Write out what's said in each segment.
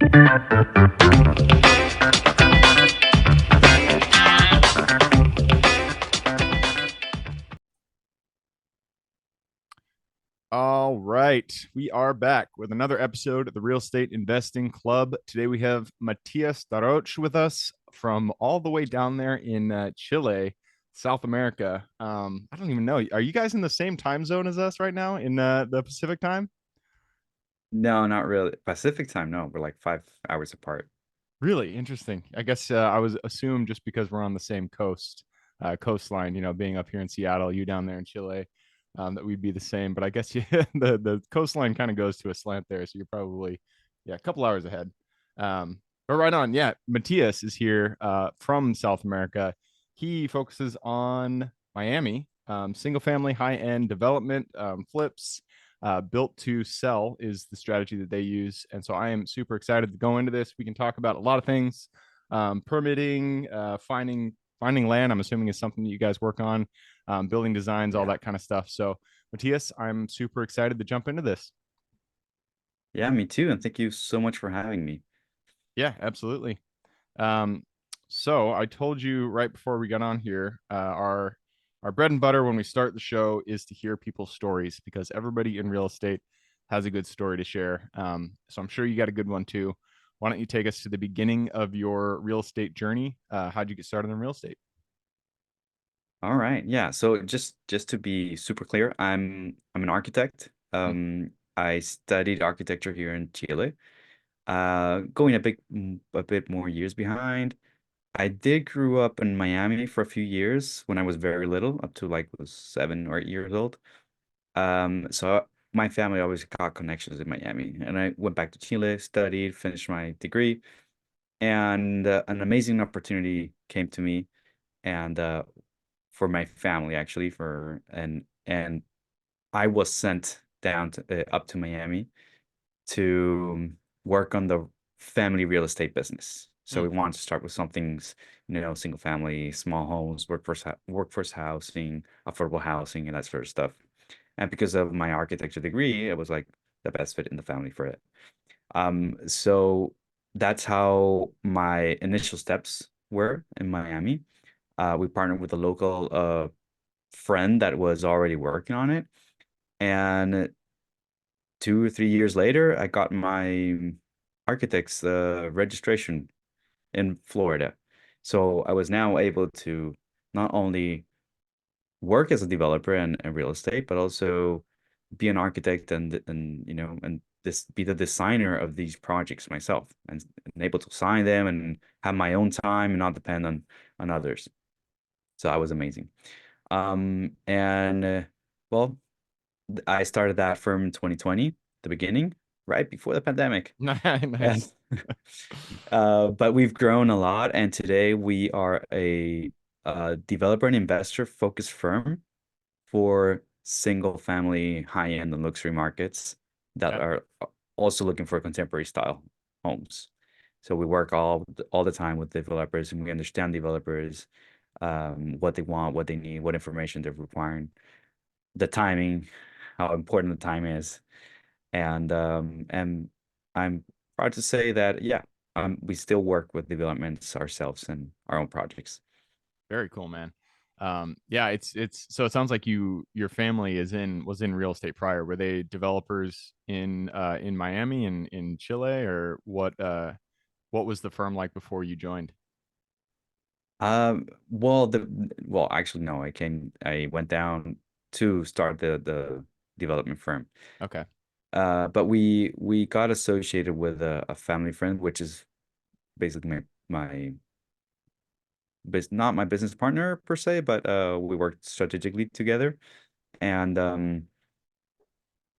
All right, we are back with another episode of the Real Estate Investing Club. Today we have Matias Daroch with us from all the way down there in Chile, South America. I don't even know. Are you guys in the same time zone as us right now in the Pacific time? No, not really. Pacific time, no. We're like 5 hours apart. Really interesting. I guess I was assumed just because we're on the same coastline, being up here in Seattle, you down there in Chile, that we'd be the same. But I guess the coastline kind of goes to a slant there, so you're probably a couple hours ahead. But right on, yeah. Matias is here from South America. He focuses on Miami, single family, high end development, flips. Built to sell is the strategy that they use. And so I am super excited to go into this. We can talk about a lot of things. Permitting, finding land, I'm assuming is something that you guys work on, building designs, all Yeah. that kind of stuff. So Matias, I'm super excited to jump into this. Yeah, me too. And thank you so much for having me. Yeah, absolutely. Um, so I told you right before we got on here, our bread and butter when we start the show is to hear people's stories because everybody in real estate has a good story to share. So I'm sure you got a good one too. Why don't you take us to the beginning of your real estate journey? How'd you get started in real estate? All right. Yeah. So just to be super clear, I'm an architect. Hmm. I studied architecture here in Chile. Going a bit more years behind. I did grew up in Miami for a few years when I was very little, up to like was 7 or 8 years old. So my family always got connections in Miami, and I went back to Chile, studied, finished my degree, and an amazing opportunity came to me, and for my family actually, and I was sent down to up to Miami to work on the family real estate business. So Hmm. we wanted to start with some things, single family, small homes, workforce housing, affordable housing, and that sort of stuff. And because of my architecture degree, it was like the best fit in the family for it. So that's how my initial steps were in Miami. We partnered with a local friend that was already working on it. And 2 or 3 years later, I got my architect's registration in Florida. So I was now able to not only work as a developer and real estate, but also be an architect and this be the designer of these projects myself and able to sign them and have my own time and not depend on others. So that was amazing. And well, I started that firm in 2020, the beginning, right before the pandemic. And Nice. but we've grown a lot, and today we are a developer and investor focused firm for single family high-end and luxury markets that Got it. are also looking for contemporary style homes. So we work all the time with developers, and we understand developers, what they want, what they need, what information they're requiring, the timing, how important the time is, and I'm proud to say that yeah, we still work with developments ourselves and our own projects. Very cool, man. Yeah, it's so it sounds like your family was in real estate prior. Were they developers in Miami and in Chile, or what was the firm like before you joined? Well, actually, no, I went down to start the development firm. Okay. But we got associated with a family friend, which is basically not my business partner per se, but we worked strategically together, and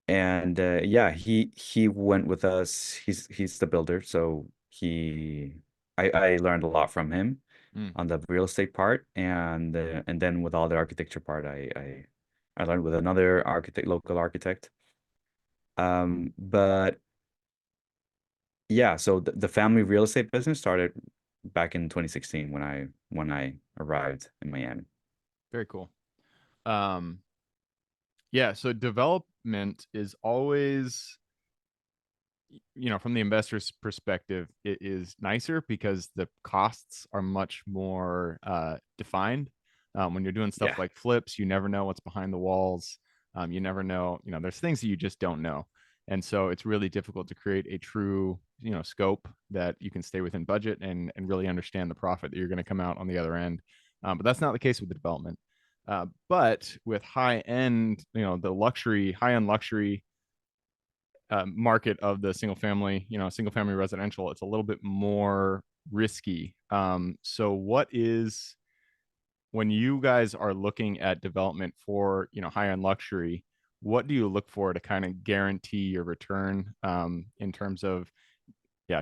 yeah, he went with us. He's the builder, so I learned a lot from him Mm, on the real estate part, and then with all the architecture part, I learned with another local architect. But yeah, so the family real estate business started back in 2016 when I arrived in Miami. very cool. Um, yeah, so development is always from the investor's perspective, it is nicer because the costs are much more defined. When you're doing stuff Yeah. like flips, you never know what's behind the walls. You never know, there's things that you just don't know. And so it's really difficult to create a true, scope that you can stay within budget and really understand the profit that you're going to come out on the other end. But that's not the case with the development. But with high end, the high end luxury market of the single family residential, it's a little bit more risky. So what is when you guys are looking at development for high end luxury, what do you look for to kind of guarantee your return in terms of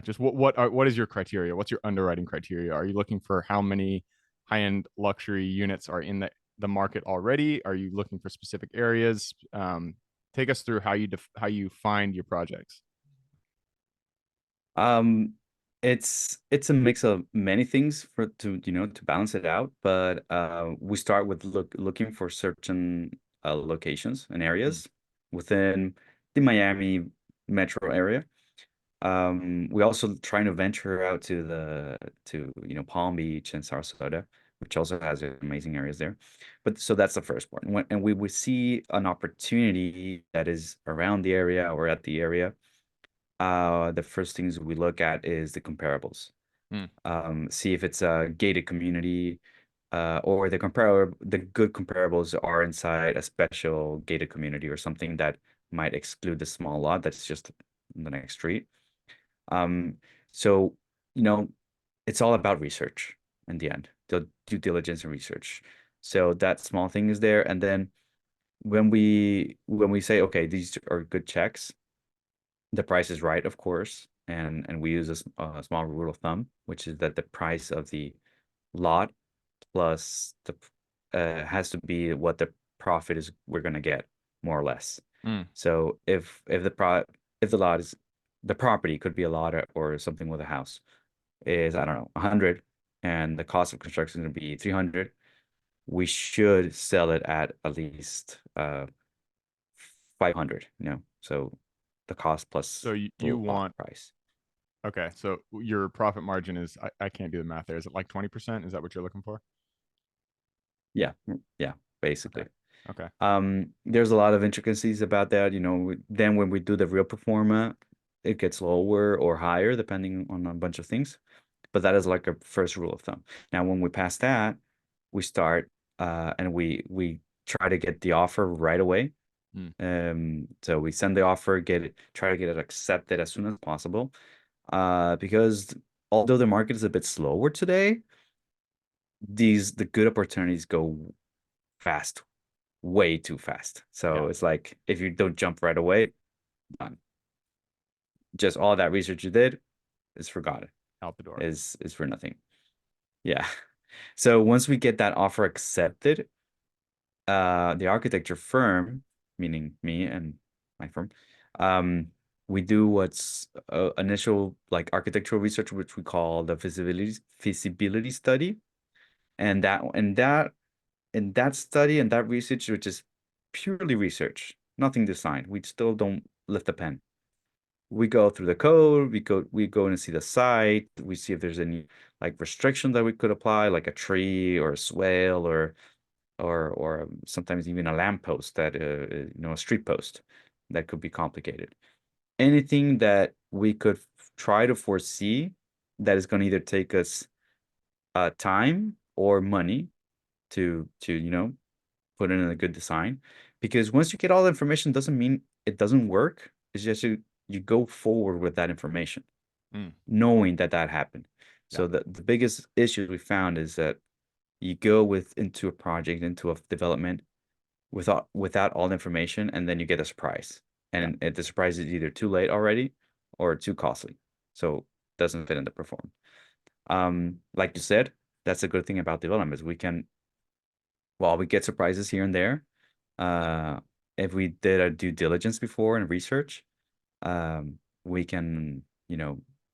just what is your criteria? What's your underwriting criteria? Are you looking for how many high end luxury units are in the market already? Are you looking for specific areas? Take us through how you find your projects. Um, it's a mix of many things for to balance it out, but we start with looking for certain locations and Mm, areas within the Miami metro area. We also trying to venture out to Palm Beach and Sarasota, which also has amazing areas there. But so that's the first part. And we would see an opportunity that is around the area or at the area. The first things we look at is the comparables. mm, See if it's a gated community, or the good comparables are inside a special gated community or something that might exclude the small lot that's just the next street. Um, so, you know, it's all about research in the end, the due diligence and research. So that small thing is there. And then when we say, okay, these are good checks, the price is right, of course, and we use a small rule of thumb, which is that the price of the lot plus the has to be what the profit is we're gonna get, more or less. mm. So if the lot is the property could be a lot or something with a house is, I don't know, 100, and the cost of construction is gonna be 300, we should sell it at least 500, so the cost plus So the you lot want price. okay. So your profit margin is I can't do the math there. Is it like 20%? Is that what you're looking for? Yeah, yeah, Okay. basically. Okay. There's a lot of intricacies about that. Then when we do the real performa, it gets lower or higher depending on a bunch of things. But that is like a first rule of thumb. Now, when we pass that, we start and we try to get the offer right away. Mm, So we send the offer, try to get it accepted as soon as possible. Because although the market is a bit slower today, the good opportunities go fast, way too fast. yeah. So it's like if you don't jump right away, done. Just all that research you did is forgotten, Out the door. is for nothing. Yeah. So once we get that offer accepted, the architecture firm, meaning me and my firm, um, we do what's initial like architectural research, which we call the feasibility study, and that study and that research, which is purely research, nothing design. We still don't lift a pen. We go through the code, we go and see the site, we see if there's any like restriction that we could apply, like a tree or a swale or sometimes even a lamppost that a street post that could be complicated. Anything that we could try to foresee that is going to either take us time or money to put in a good design. Because once you get all the information, doesn't mean it doesn't work. It's just you go forward with that information, Mm, knowing that that happened. yeah. So the biggest issue we found is that you go into a project, into a development without all the information, and then you get a surprise. Yeah. And the surprise is either too late already or too costly. So doesn't fit in the perform. Like you said, that's a good thing about development is we get surprises here and there. Uh, if we did a due diligence before and research, we can,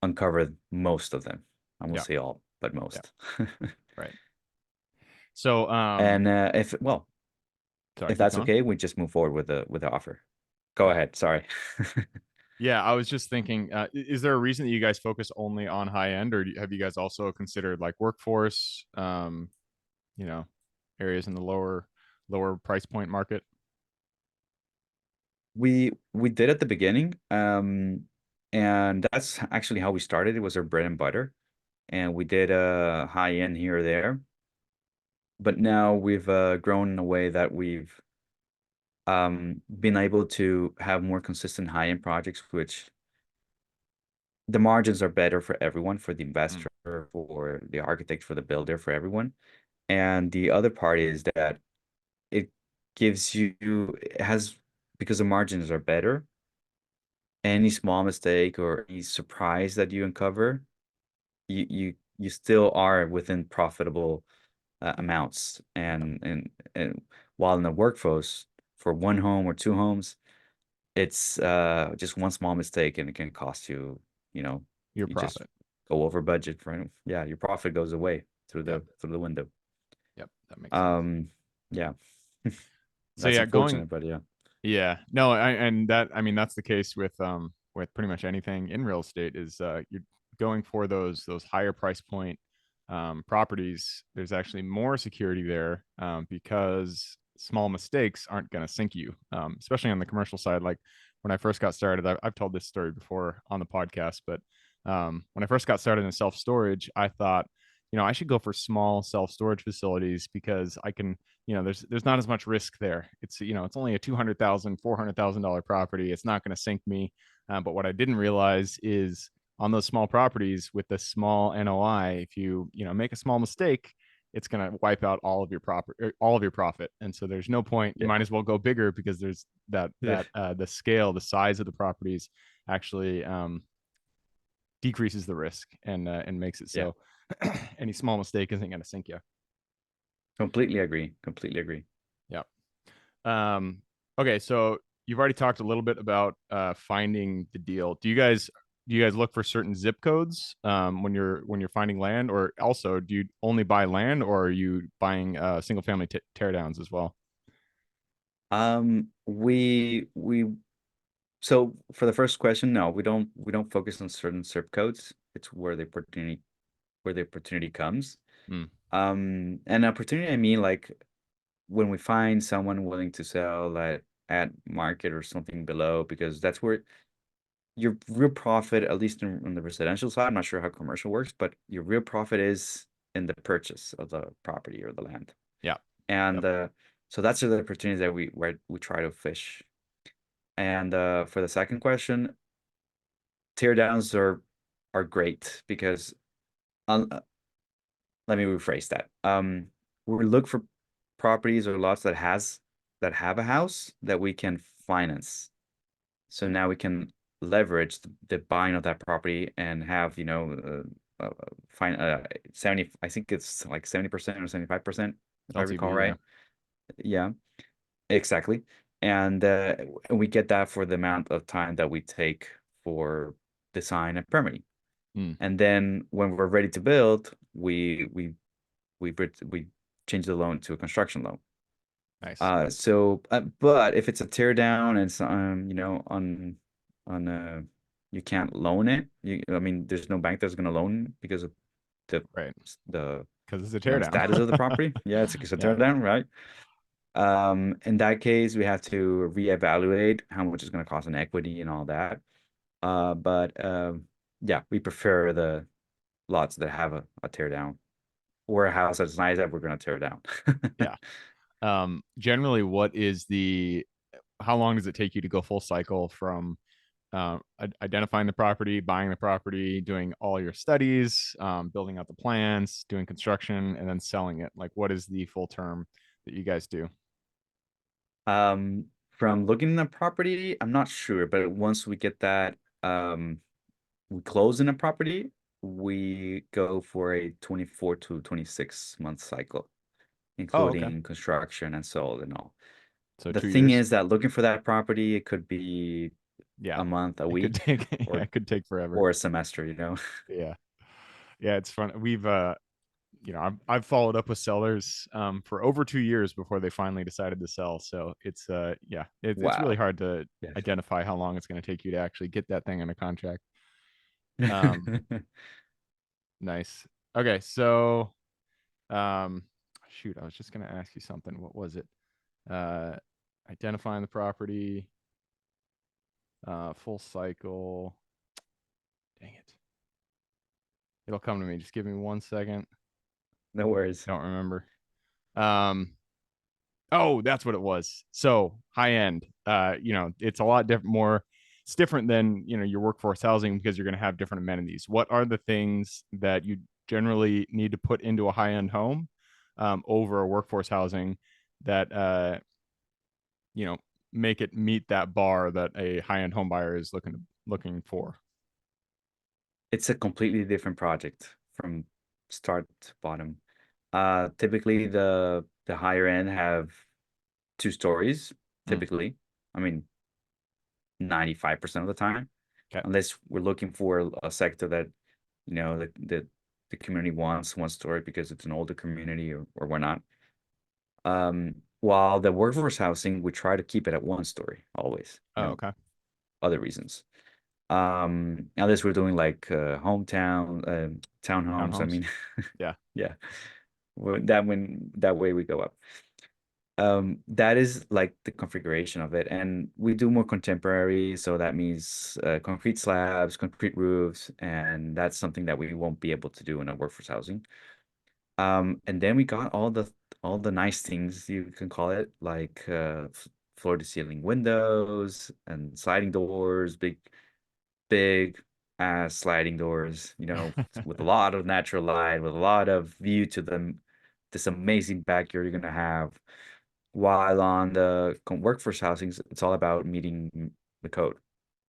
uncover most of them. I won't Yeah. say all, but Yeah. most. Right. So And sorry, if keep that's going. okay, we just move forward with the offer. Go Yeah. ahead. Sorry. Yeah, I was just thinking, is there a reason that you guys focus only on high end, or have you guys also considered like workforce, you know, areas in the lower price point market? We did at the beginning, and that's actually how we started. It was our bread and butter, and we did high end here or there. But now we've grown in a way that we've been able to have more consistent high end projects, which the margins are better for everyone, for the Mm, investor, for the architect, for the builder, for everyone. And the other part is that it gives you, it has, because the margins are better, any small mistake or any surprise that you uncover, you still are within profitable amounts. yeah, And while in the workforce, for one home or two homes, it's just one small mistake and it can cost you, you know, your you just profit. go over budget for, yeah, your profit goes away Yep, through the window. yep, that makes sense. Um, yeah, So that's yeah, going unfortunate, but yeah. Yeah, no, and that I mean that's the case with pretty much anything in real estate is you're going for those higher price point properties. There's actually more security there because small mistakes aren't going to sink you, especially on the commercial side. Like when I first got started, I've told this story before on the podcast, but when I first got started in self storage, I thought, I should go for small self storage facilities because I can, there's not as much risk there. It's only a $200,000 $400,000 property. It's not going to sink me. But what I didn't realize is on those small properties with the small NOI, if you make a small mistake, it's going to wipe out all of your profit. And so there's no point. You Yeah. might as well go bigger because there's Yeah. the scale, the size of the properties actually decreases the risk and makes it Yeah. so any small mistake isn't going to sink you. Completely agree. Completely agree. Yeah. Okay, so you've already talked a little bit about finding the deal. Do you guys look for certain zip codes when you're finding land, or also do you only buy land, or are you buying single family teardowns as well? We so for the first question, no, we don't focus on certain zip codes. It's where the opportunity comes. Mm. And opportunity, I mean like when we find someone willing to sell at market or something below, because that's where your real profit, at least on the residential side, I'm not sure how commercial works, but your real profit is in the purchase of the property or the land. Yeah. And Yep. so that's the opportunities that we try to fish. And for the second question, tear downs are great because uh, let me rephrase that. We look for properties or lots that have a house that we can finance. So now we can leverage the buying of that property and have, fine 70, I think it's like 70% or 75%, if I recall LTV. Yeah. right. Yeah, exactly. And we get that for the amount of time that we take for design and permitting. Mm. And then when we're ready to build, we change the loan to a construction loan. Nice. But if it's a tear down and it's on you can't loan it. I mean, there's no bank that's gonna loan because of the Right. the Because it's a teardown. status of the property. Yeah, it's a Yeah. tear down, right? In that case, we have to reevaluate how much it's gonna cost in equity and all that. But yeah, we prefer the lots that have a tear down or a house that's nice that we're gonna tear down. Yeah. Generally, how long does it take you to go full cycle from identifying the property, buying the property, doing all your studies, building out the plans, doing construction, and then selling it? Like, what is the full term that you guys do? From looking at the property, I'm not sure, but once we get that, um, we close in a property, we go for a 24 to 26 month cycle, Oh, okay. including construction and sold and all. So The 2 years. thing is that looking for that property, it could be Yeah, a month, a it could week, take. Yeah, or it could take forever. or a semester, you know? Yeah, yeah, it's fun. I've followed up with sellers for over 2 years before they finally decided to sell. So it's yeah, it's really Wow. hard to Yes. identify how long it's going to take you to actually get that thing under contract. Um, nice. Okay, so um, shoot, I was just going to ask you something. What was it? Uh, identifying the property, full cycle. Dang it. It'll come to me. Just give me 1 second. No worries. Don't remember. Um, oh, that's what it was. So high end, it's a lot different, more, it's different than, your workforce housing because you're going to have different amenities. What are the things that you generally need to put into a high end home over a workforce housing that, you know, make it meet that bar that a high end home buyer is looking for? It's a completely different project from start to bottom. Typically the higher end have 2 stories, Mm, typically. I mean, 95% of the time, okay. unless we're looking for a sector that, the community wants 1 story because it's an older community or whatnot. While the workforce housing, we try to keep it at 1 story always, Oh, okay. other reasons. Unless we're doing like hometown townhomes. I Townhomes. mean, Yeah. yeah, that way we go up. That is like the configuration of it, and we do more contemporary, so that means concrete slabs, concrete roofs, and that's something that we won't be able to do in a workforce housing. And then we got all the nice things you can call it, like floor to ceiling windows and sliding doors, big ass sliding doors, with a lot of natural light, with a lot of view to them, this amazing backyard you're gonna have. While on the workforce housings, it's all about meeting the code,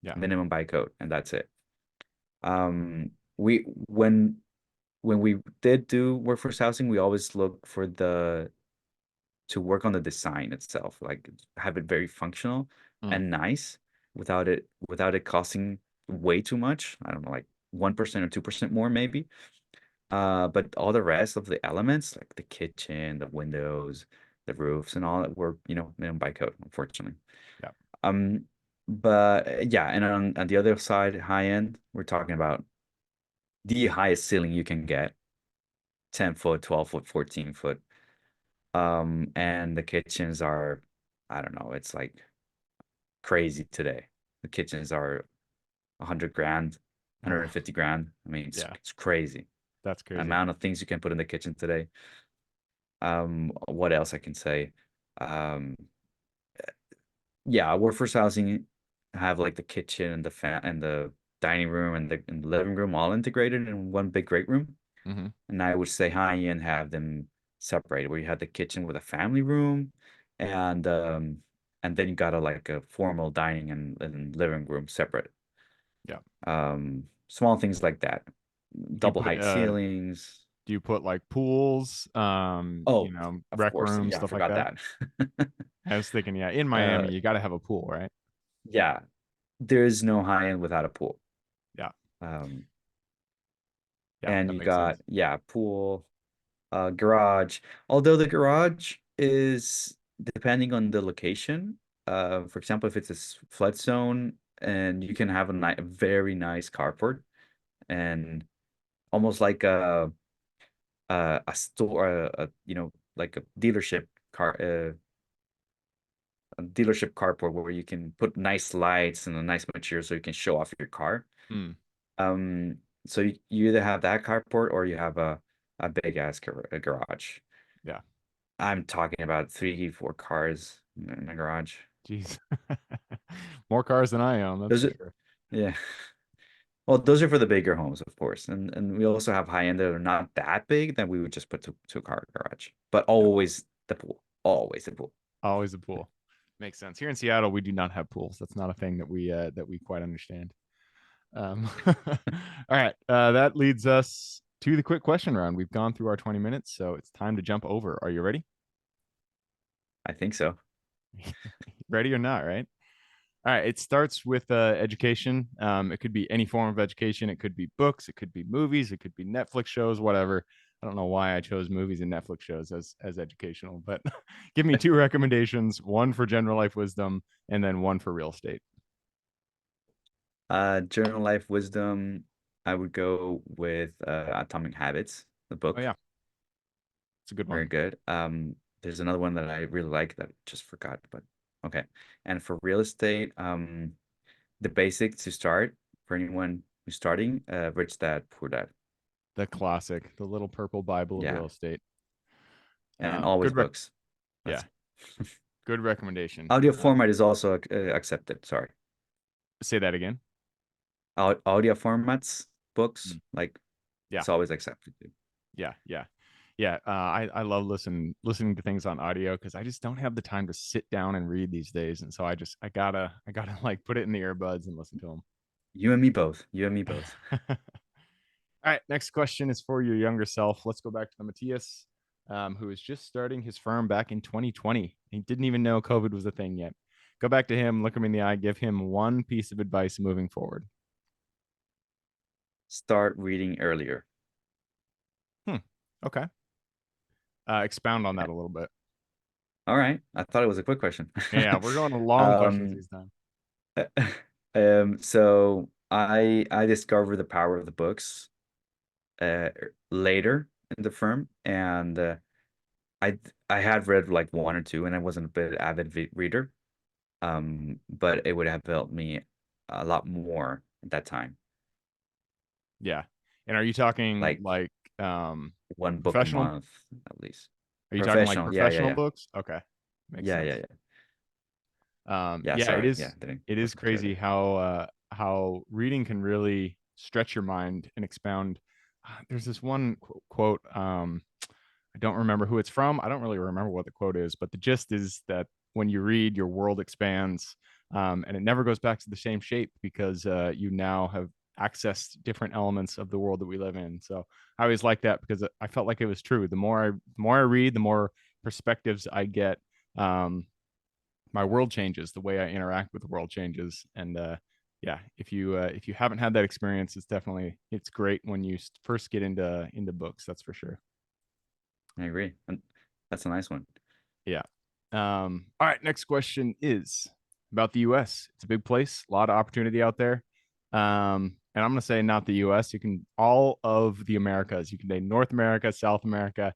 Yeah. minimum by code, and that's it. We when we did do workforce housing, we always look for the to work on the design itself, like have it very functional Mm, and nice without it costing way too much. I don't know, like 1% or 2% more maybe. But all the rest of the elements, like the kitchen, the windows, the roofs, and all that were, minimum by code, unfortunately. yeah. Um, but yeah, and on the other side, high end, we're talking about the highest ceiling you can get, 10 foot, 12 foot, 14 foot. And the kitchens are, I don't know, it's like crazy today. The kitchens are 100 grand, Oh, 150 grand. I mean, it's yeah. it's crazy. That's The crazy. amount of things you can put in the kitchen today. What else I can say? Um, yeah, workforce housing have like the kitchen and the fan and the dining room and the living room all integrated in one big great room. Hmm. And I would say high end have them separated, where you have the kitchen with a family room, and um, and then you got a formal dining and living room separate. Yeah. Small things like that, Do you double put height ceilings. do you put like pools, Oh, of rec course, rooms, yeah, I stuff like forgot that? that. I was thinking, yeah, in uh, Miami, you got to have a pool, right? yeah, there is no high end without a pool. Yeah. Um, Yeah, and that you makes sense. got, yeah, pool, garage. Although the garage is depending on the location. For example, if it's a flood zone, and you can have a very nice carport, and almost like a store, like a dealership carport where you can put nice lights and a nice material so you can show off your car. Mm, Um, so you either have that carport or you have a big ass garage. yeah. I'm talking about 3, 4 cars in the garage. Jeez. More cars than I own, that's Those for are, sure. yeah. Well, those are for the bigger homes, of course, and we also have high end that are not that big that we would just put to a car garage, but Yeah. always the pool. Always a pool. Makes sense. Here in Seattle, we do not have pools. That's not a thing that we quite understand. All right. That leads us to the quick question round. We've gone through our 20 minutes, so it's time to jump over. Are you ready? I think so. Ready or not, right? All right. It starts with education. It could be any form of education. It could be books. It could be movies. It could be Netflix shows, whatever. I don't know why I chose movies and Netflix shows as educational, but give me two recommendations, one for general life wisdom and then one for real estate. Journal Life Wisdom, I would go with Atomic Habits, the Oh book. yeah, it's a good Very one. good. There's another one that I really like that I just forgot, but okay. And for real estate, the basics to start for anyone who's starting, Rich Dad, Poor Dad. The classic, the little purple Bible of Yeah, real estate. and always Good rec books. Yeah, That's good recommendation. audio format is also accepted. Sorry. Say that again. Audio formats, books, Mm. like Yeah, it's always accepted too. yeah. Yeah, I love listening to things on audio because I just don't have the time to sit down and read these days, and so I gotta like put it in the earbuds and listen to You and me both. You and me both. them. All right, next question is for your younger self. Let's go back to the Matias, who is just starting his firm back in 2020. He didn't even know COVID was a thing yet. Go back to him, look him in the eye, give him one piece of advice moving forward. Start reading earlier. Hmm. Okay. Expound on Yeah. that a little bit. All right. I thought it was a quick question. Yeah, we're going to long questions Um, this time. so I discovered the power of the books later in the firm, and I had read like one or two, and I wasn't a bit avid reader. But it would have helped me a lot more at that time, Yeah. And are you talking like like one book a professional? month at least. Are you talking like Professional, yeah, yeah, professional yeah, books? Okay. Makes yeah, yeah, sense. yeah. Yeah, Yeah, it sorry, yeah, is didn't it is wasn't clear crazy there. how reading can really stretch your mind and expound. There's this one quote. I don't remember who it's from. I don't really remember what the quote is, but the gist is that when you read, your world expands, and it never goes back to the same shape because you now have accessed different elements of the world that we live in. So I always like that because I felt like it was true. The more I read, the more perspectives I get. Um, my world changes, the way I interact with the world changes, and yeah, if you haven't had that experience, it's great when you first get into books. That's for sure. I agree. And that's a nice one. Yeah. All right. Next question is about the U.S. It's a big place, a lot of opportunity out there. And I'm gonna say not the U.S. You can all of the Americas. You can say North America, South America.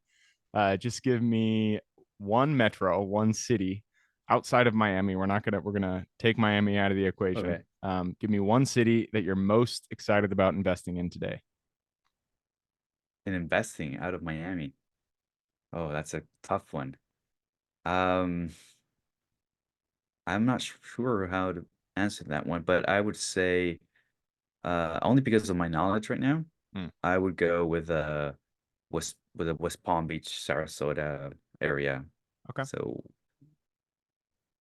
Just give me one metro, one city outside of Miami. We're gonna take Miami out of the equation. Okay. Give me one city that you're most excited about investing in today. In investing out of Miami. Oh, that's a tough one. Um, I'm not sure how to answer that one, but I would say only because of my knowledge right now, Hmm, I would go with the West Palm Beach, Sarasota area. okay. So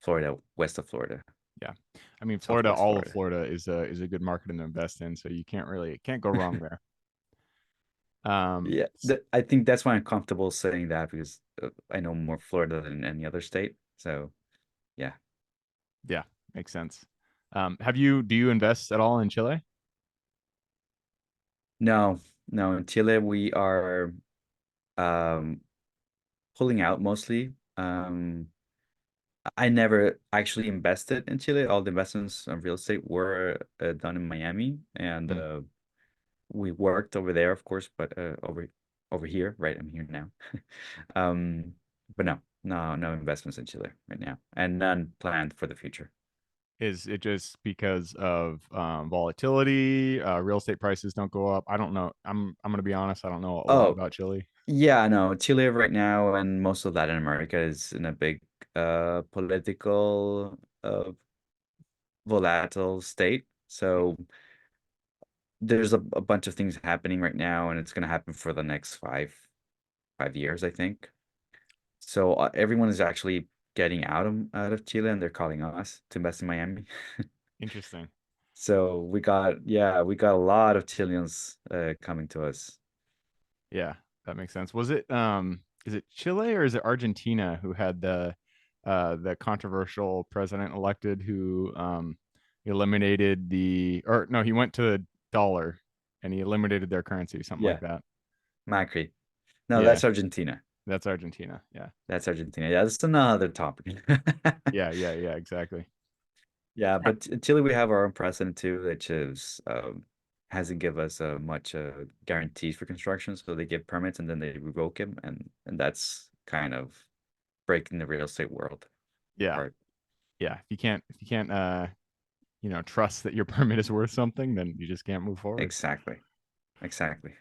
Florida, west of Florida, Yeah. I mean, Florida, southwest all of Florida. Florida is a good market to invest in, so you can't go wrong there. Um, Yeah, I think that's why I'm comfortable saying that because I know more Florida than any other state. So yeah. yeah, makes sense. Do you invest at all in Chile? No, no, in Chile we are um pulling out mostly. I never actually invested in Chile. All the investments on real estate were done in Miami, and Hmm. we worked over there, of course, but over here, right? I'm here now. Um, but no investments in Chile right now, and none planned for the future. Is it just because of volatility? Real estate prices don't go up. I don't know. I'm gonna be honest. I don't know a lot Oh, about Chile. yeah, no, Chile right now and most of Latin America is in a big political volatile state. So there's a bunch of things happening right now, and it's going to happen for the next five years, I think. So everyone is actually getting out of Chile, and they're calling us to invest in Miami. Interesting. So we got a lot of Chileans coming to us. Yeah, that makes sense. Was it is it Chile or is it Argentina who had the controversial president elected who eliminated the or no, he went to the dollar and he eliminated their currency, something like Yeah, that. Macri. No, Yeah, that's Argentina. that's Argentina. Yeah. That's Argentina. Yeah, that's another topic. Yeah, yeah, yeah, exactly. Yeah, All but Chile, we have our own president too, which is hasn't give us much guarantees for construction. So they give permits and then they revoke them, and that's kind of breaking the real estate world Yeah. apart. Yeah. If you can't trust that your permit is worth something, then you just can't move forward. Exactly. Exactly.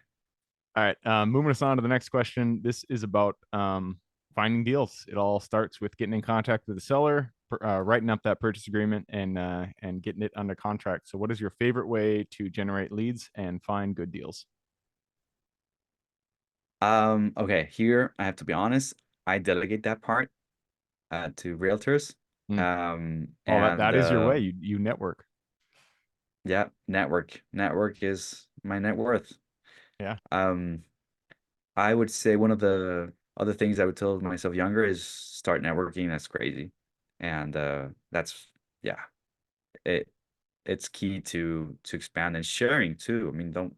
All right, moving us on to the next question. This is about finding deals. It all starts with getting in contact with the seller, writing up that purchase agreement, and getting it under contract. So, what is your favorite way to generate leads and find good deals? Okay, here I have to be honest. I delegate that part to realtors. Hmm. Oh, that And that is your way. You network. yeah, network is my net worth. Yeah. Um, I would say one of the other things I would tell myself younger is start networking. That's crazy. And that's yeah, it it's key to expand and sharing too. I mean, don't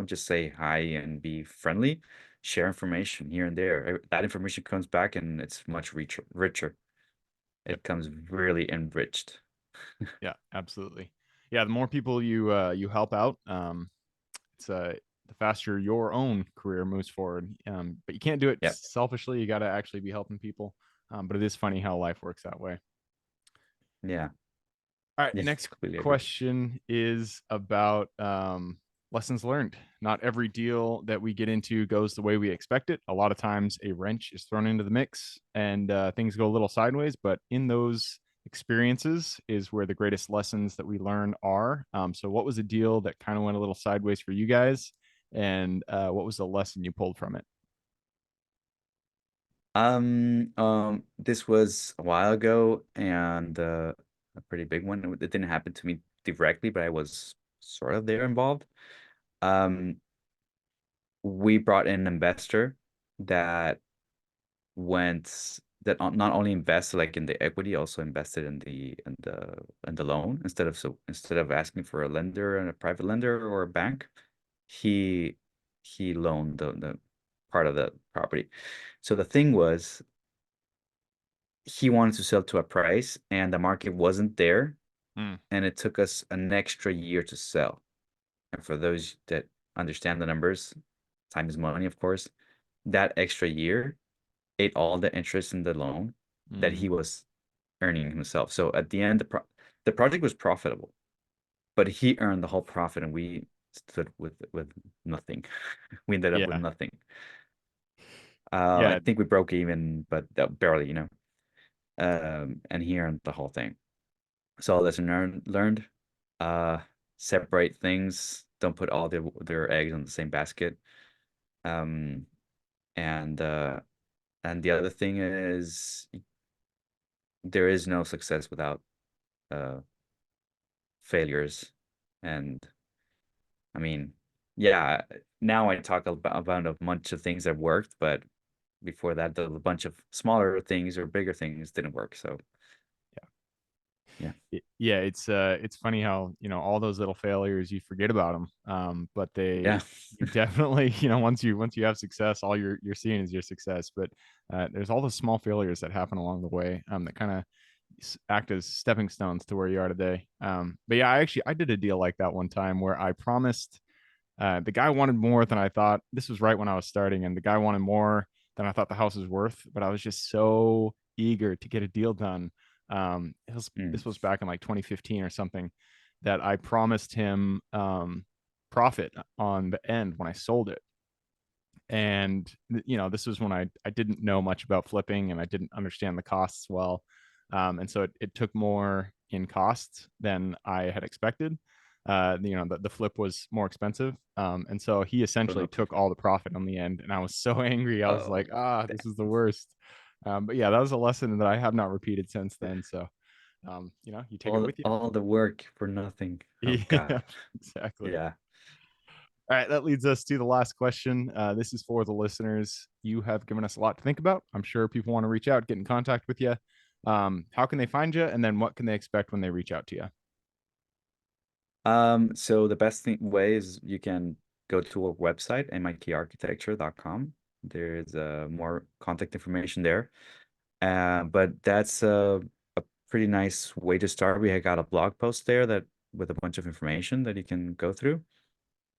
just say hi and be friendly. Share information here and there. That information comes back and it's much richer. Yep. It comes really enriched. Yeah. Absolutely. Yeah. The more people you help out, it's the faster your own career moves forward. But you can't do it Yep. selfishly. You got to actually be helping people. But it is funny how life works that way. Yeah. All right, Yeah. next Completely agree. question is about lessons learned. Not every deal that we get into goes the way we expect it. A lot of times, a wrench is thrown into the mix and things go a little sideways. But in those experiences is where the greatest lessons that we learn are. So, what was a deal that kind of went a little sideways for you guys? And what was the lesson you pulled from it? This was a while ago and a pretty big one. It didn't happen to me directly, but I was sort of there involved. Um, we brought in an investor that not only invested like in the equity, also invested in the loan instead of asking for a lender and a private lender or a bank, he he loaned the part of the property. So the thing was he wanted to sell to a price and the market wasn't there Mm, and it took us an extra year to sell. And for those that understand the numbers, time is money, of course. That extra year ate all the interest in the loan that mm, he was earning himself. So at the end, the project was profitable, but he earned the whole profit, and we stood with nothing. We ended up with yeah, nothing. I yeah, think we broke even, but that barely, and he earned the whole thing. So lesson learned. Uh, separate things. Don't put all their eggs in the same basket. Um, and uh, and the other thing is there is no success without uh failures. And I mean, yeah, now I talk about a bunch of things that worked, but before that, a bunch of smaller things or bigger things didn't work. So yeah, yeah, it's funny how all those little failures you forget about them, but yeah, you definitely once you have success, all you're seeing is your success. But there's all those small failures that happen along the way, that kind of act as stepping stones to where you are today. But yeah, I did a deal like that one time where I promised. The guy wanted more than I thought. This was right when I was starting, and the guy wanted more than I thought the house was worth. But I was just so eager to get a deal done. mm, This was back in like 2015 or something, that I promised him profit on the end when I sold it. And this was when I didn't know much about flipping and I didn't understand the costs well, and so it took more in costs than I had expected. The flip was more expensive, and so he essentially oh, took all the profit on the end, and I was so angry. I was like, oh, this damn. is the worst. But yeah, that was a lesson that I have not repeated since then. So you take it with you. All the work for nothing. Oh Yeah, God. exactly. Yeah. All right, that leads us to the last question. This is for the listeners. You have given us a lot to think about. I'm sure people want to reach out, get in contact with you. How can they find you? And then what can they expect when they reach out to you? So the best way is you can go to our website, mitarchitecture.com. There's more contact information there. But that's a pretty nice way to start. We had got a blog post there that with a bunch of information that you can go through.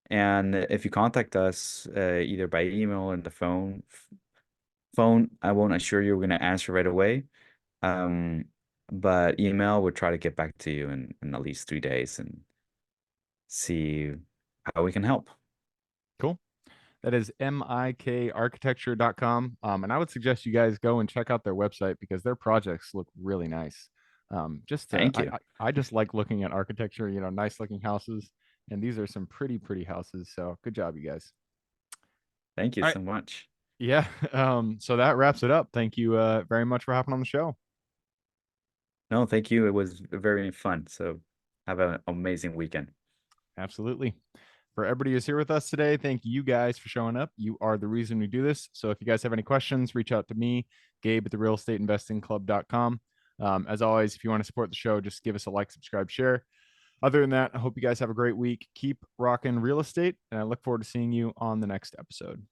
And if you contact us either by email or on the phone, I won't assure you we're going to answer right away. Um, but email, we'll try to get back to you in at least 3 days and see how we can help. Cool. That is mikarchitecture.com. And I would suggest you guys go and check out their website because their projects look really nice. Thank you. I just like looking at architecture, nice looking houses. And these are some pretty houses. So good job, you guys. Thank you All right. so much. Yeah. So that wraps it up. Thank you very much for hopping on the show. No, thank you. It was very fun. So have an amazing weekend. Absolutely. For everybody who's here with us today, thank you guys for showing up. You are the reason we do this. So if you guys have any questions, reach out to me, Gabe at therealestateinvestingclub.com. As always, if you want to support the show, just give us a like, subscribe, share. Other than that, I hope you guys have a great week. Keep rocking real estate, and I look forward to seeing you on the next episode.